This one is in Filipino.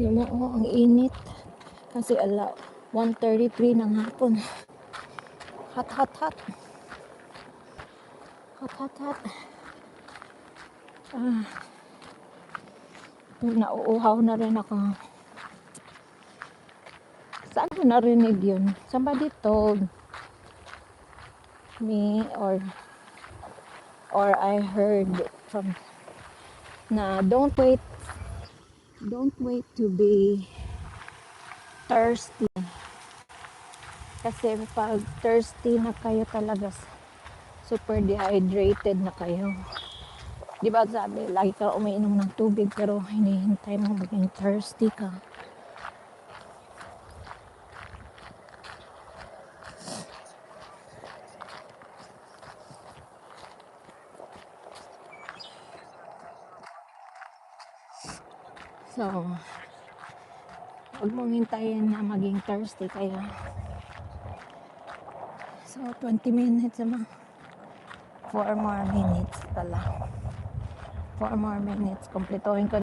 Yung mo, ang init. Kasi 1:33 ng hapon. Hot, hot, hot. Hot, hot, hot. Nauuhaw na rin ako. Saan ko narinig yun? Somebody told me or I heard from na don't wait to be thirsty. Kasi pag thirsty na kayo talaga, super dehydrated na kayo. Di ba sabi, lagi ka umiinom ng tubig pero hinihintay mo maging thirsty ka. So, huwag mong hintayin na maging thirsty kayo. So, 20 minutes naman. 4 more minutes pala. 4 more minutes. Kompletuhin ko